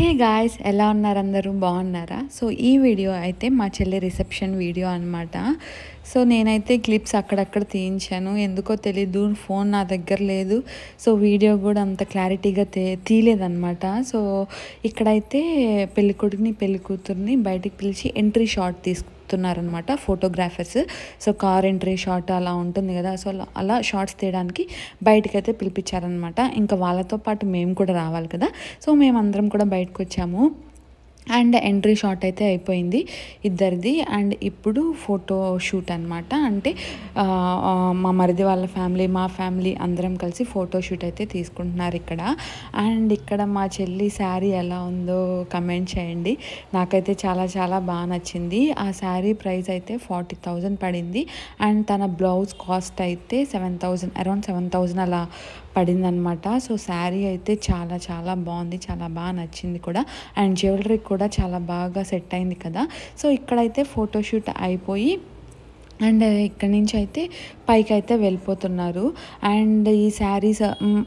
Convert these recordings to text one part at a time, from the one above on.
Hey guys, ఎలా ఉన్నారు? అందరూ బాగున్నారా? సో ఈ వీడియో అయితే మా చెల్లి రిసెప్షన్ వీడియో అనమాట. సో నేనైతే క్లిప్స్ అక్కడక్కడ తీయించాను. ఎందుకో తెలీదు, ఫోన్ నా దగ్గర లేదు. సో వీడియో కూడా అంత క్లారిటీగా తీయలేదన్నమాట. సో ఇక్కడైతే పెళ్ళికొడుకుని పెళ్ళికూతుర్ని బయటికి పిలిచి ఎంట్రీ షాట్ తీసుకున్నారనమాట photographers. So car entry shot అలా ఉంటుంది కదా, సో అలా షార్ట్స్ తీయడానికి బయటకైతే పిలిపించారనమాట. ఇంకా వాళ్ళతో పాటు మేము కూడా రావాలి కదా, సో మేమందరం కూడా బయటకు వచ్చాము. అండ్ ఎంట్రీ షాట్ అయితే అయిపోయింది ఇద్దరిది. అండ్ ఇప్పుడు ఫోటో షూట్ అనమాట. అంటే మా మరిది వాళ్ళ ఫ్యామిలీ, మా ఫ్యామిలీ అందరం కలిసి ఫోటో షూట్ అయితే తీసుకుంటున్నారు ఇక్కడ. అండ్ ఇక్కడ మా చెల్లి శారీ ఎలా ఉందో కమెంట్ చేయండి. నాకైతే చాలా చాలా బాగా నచ్చింది. ఆ శారీ ప్రైస్ అయితే 40,000 పడింది. అండ్ తన బ్లౌజ్ కాస్ట్ అయితే 7,000, అరౌండ్ 7,000 అలా పడిందనమాట. సో శారీ అయితే చాలా చాలా బాగుంది, చాలా బాగా నచ్చింది కూడా. అండ్ జ్యువెలరీ కూడా చాలా బాగా సెట్ అయింది కదా. సో ఇక్కడైతే ఫోటోషూట్ అయిపోయి అండ్ ఇక్కడి నుంచి అయితే పైకి అయితే వెళ్ళిపోతున్నారు. అండ్ ఈ శారీస్,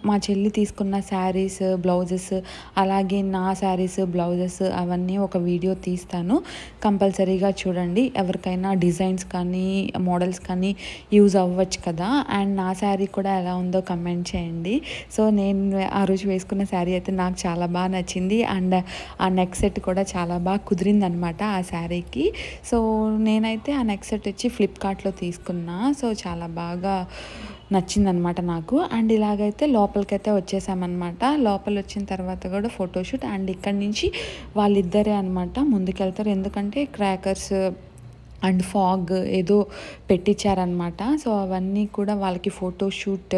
మా చెల్లి తీసుకున్న శారీస్, బ్లౌజెస్, అలాగే నా శారీస్, బ్లౌజెస్ అవన్నీ ఒక వీడియో తీస్తాను, కంపల్సరీగా చూడండి. ఎవరికైనా డిజైన్స్ కానీ మోడల్స్ కానీ యూజ్ అవ్వచ్చు కదా. అండ్ నా శారీ కూడా ఎలా ఉందో కమెంట్ చేయండి. సో నేను ఆ రోజు వేసుకున్న శారీ అయితే నాకు చాలా బాగా నచ్చింది. అండ్ ఆ నెక్ సెట్ కూడా చాలా బాగా కుదిరింది అనమాట ఆ శారీకి. సో నేనైతే ఆ నెక్ సెట్ వచ్చి ఫ్లిప్కార్ట్లో తీసుకున్నా. సో చాలా బాగా నచ్చిందనమాట నాకు. అండ్ ఇలాగైతే లోపలికైతే వచ్చేసామన్నమాట. లోపల వచ్చిన తర్వాత కూడా ఫోటోషూట్. అండ్ ఇక్కడి నుంచి వాళ్ళిద్దరే అనమాట ముందుకెళ్తారు, ఎందుకంటే క్రాకర్స్ అండ్ ఫాగ్ ఏదో పెట్టించారనమాట. సో అవన్నీ కూడా వాళ్ళకి ఫోటోషూట్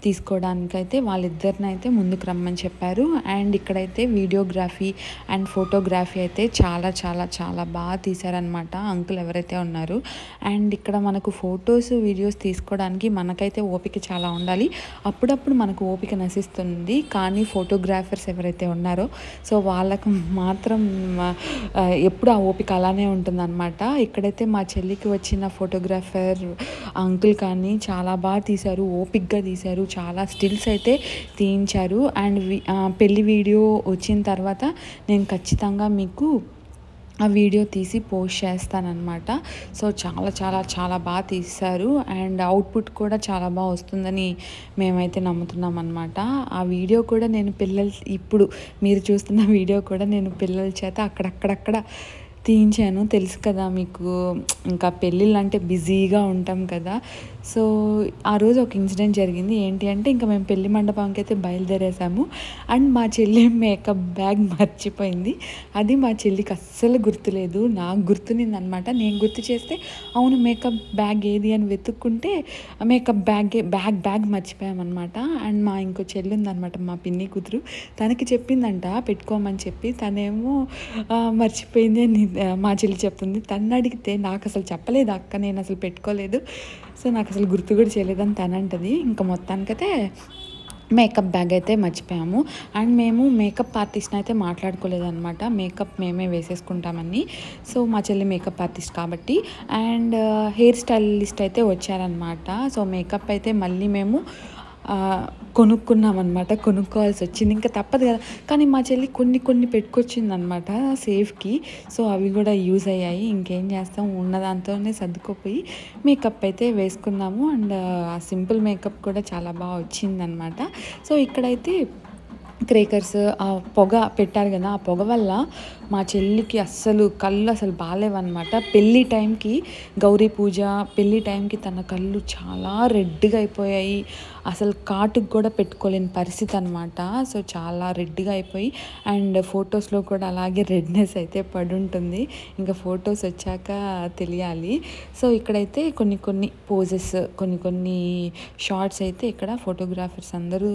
తీసుకోవడానికైతే వాళ్ళిద్దరినైతే ముందుకు రమ్మని చెప్పారు. అండ్ ఇక్కడైతే వీడియోగ్రఫీ అండ్ ఫోటోగ్రఫీ అయితే చాలా చాలా చాలా బాగా తీశారనమాట అంకుల్ ఎవరైతే ఉన్నారు. అండ్ ఇక్కడ మనకు ఫొటోస్ వీడియోస్ తీసుకోవడానికి మనకైతే ఓపిక చాలా ఉండాలి. అప్పుడప్పుడు మనకు ఓపిక నశిస్తుంది, కానీ ఫోటోగ్రాఫర్స్ ఎవరైతే ఉన్నారో సో వాళ్ళకు మాత్రం ఎప్పుడు ఆ ఓపిక అలానే ఉంటుందన్నమాట. ఇక్కడైతే మా చెల్లికి వచ్చిన ఫోటోగ్రాఫర్ అంకుల్ కానీ చాలా బాగా తీశారు, ఓపిక్గా తీశారు, చాలా స్టిల్స్ అయితే తీయించారు. అండ్ పెళ్లి వీడియో వచ్చిన తర్వాత నేను ఖచ్చితంగా మీకు ఆ వీడియో తీసి పోస్ట్ చేస్తానన్నమాట. సో చాలా చాలా చాలా బాగా తీశారు. అండ్ అవుట్పుట్ కూడా చాలా బాగా వస్తుందని మేమైతే నమ్ముతున్నాం అనమాట. ఆ వీడియో కూడా నేను ఇప్పుడు మీరు చూస్తున్న వీడియో కూడా నేను పిల్లల చేత అక్కడక్కడక్కడ తీయించాను. తెలుసు కదా మీకు, ఇంకా పెళ్ళిళ్ళు అంటే బిజీగా ఉంటాం కదా. సో ఆ రోజు ఒక ఇన్సిడెంట్ జరిగింది. ఏంటి అంటే, ఇంకా మేము పెళ్లి మండపానికి అయితే బయలుదేరేసాము. అండ్ మా చెల్లి మేకప్ బ్యాగ్ మర్చిపోయింది. అది మా చెల్లికి అస్సలు గుర్తులేదు, నాకు గుర్తునింది అనమాట. నేను గుర్తు చేస్తే అవును మేకప్ బ్యాగ్ ఏది అని వెతుక్కుంటే మేకప్ బ్యాగ్ మర్చిపోయామన్నమాట. అండ్ మా ఇంకో చెల్లి ఉందనమాట, మా పిన్ని కూతురు, తనకి చెప్పిందంట పెట్టుకోమని చెప్పి. తనేమో మర్చిపోయింది అని మా చెల్లి చెప్తుంది. తను అడిగితే నాకు అసలు చెప్పలేదు అక్క, నేను అసలు పెట్టుకోలేదు, సో నాకు అసలు గుర్తు కూడా చేయలేదని తనంటది. ఇంకా మొత్తానికైతే మేకప్ బ్యాగ్ అయితే మర్చిపోయాము. అండ్ మేము మేకప్ ఆర్టిస్ట్ని అయితే మాట్లాడుకోలేదన్నమాట, మేకప్ మేమే వేసేసుకుంటామని. సో మా చెల్లి మేకప్ ఆర్టిస్ట్ కాబట్టి. అండ్ హెయిర్ స్టైలిస్ట్ అయితే వచ్చారనమాట. సో మేకప్ అయితే మళ్ళీ మేము కొనుక్కున్నామన్నమాట, కొనుక్కోవాల్సి వచ్చింది, ఇంకా తప్పదు కదా. కానీ మా చెల్లి కొన్ని పెట్టుకొచ్చింది అనమాట సేఫ్కి. సో అవి కూడా యూజ్ అయ్యాయి. ఇంకేం చేస్తాం, ఉన్నదాంతోనే సర్దుకుపోయి మేకప్ అయితే వేసుకున్నాము. అండ్ ఆ సింపుల్ మేకప్ కూడా చాలా బాగా వచ్చిందనమాట. సో ఇక్కడైతే క్రేకర్స్ ఆ పొగ పెట్టారు కదా, ఆ పొగ వల్ల మా చెల్లికి కళ్ళు అసలు బాగాలేవన్నమాట. పెళ్ళి టైంకి, గౌరీ పూజ పెళ్ళి టైంకి తన కళ్ళు చాలా రెడ్గా అయిపోయాయి. అసలు కాటుకు కూడా పెట్టుకోలేని పరిస్థితి అనమాట. సో చాలా రెడ్గా అయిపోయి, అండ్ ఫొటోస్లో కూడా అలాగే రెడ్నెస్ అయితే పడుంటుంది. ఇంకా ఫొటోస్ వచ్చాక తెలియాలి. సో ఇక్కడైతే కొన్ని పోజెస్, కొన్ని షార్ట్స్ అయితే ఇక్కడ ఫోటోగ్రాఫర్స్ అందరూ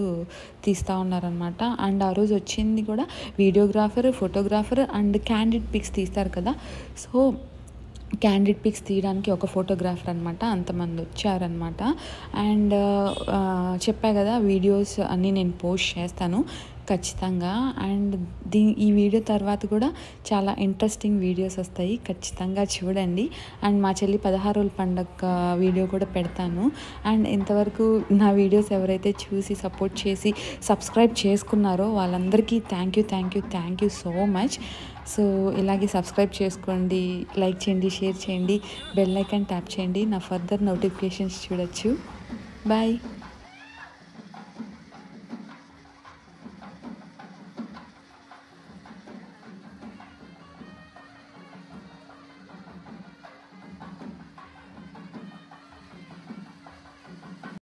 తీస్తూ ఉన్నారనమాట. అండ్ ఆ రోజు వచ్చింది కూడా videographer, photographer and candid pics తీస్తారు కదా. సో క్యాండిడ్ పిక్స్ తీయడానికి ఒక ఫోటోగ్రాఫర్ అనమాట, అంతమంది వచ్చారనమాట. అండ్ చెప్పా కదా వీడియోస్ అన్నీ నేను పోస్ట్ చేస్తాను ఖచ్చితంగా. అండ్ ఈ వీడియో తర్వాత కూడా చాలా ఇంట్రెస్టింగ్ వీడియోస్ వస్తాయి, ఖచ్చితంగా చూడండి. అండ్ మా చెల్లి 16 రోజుల పండగ వీడియో కూడా పెడతాను. అండ్ ఇంతవరకు నా వీడియోస్ ఎవరైతే చూసి సపోర్ట్ చేసి సబ్స్క్రైబ్ చేసుకున్నారో వాళ్ళందరికీ thank you so much. So ఇలాగే సబ్స్క్రైబ్ చేసుకోండి, లైక్ చేయండి, షేర్ చేయండి, బెల్ ఐకాన్ ట్యాప్ చేయండి, నా ఫర్దర్ నోటిఫికేషన్స్ చూడొచ్చు. బాయ్.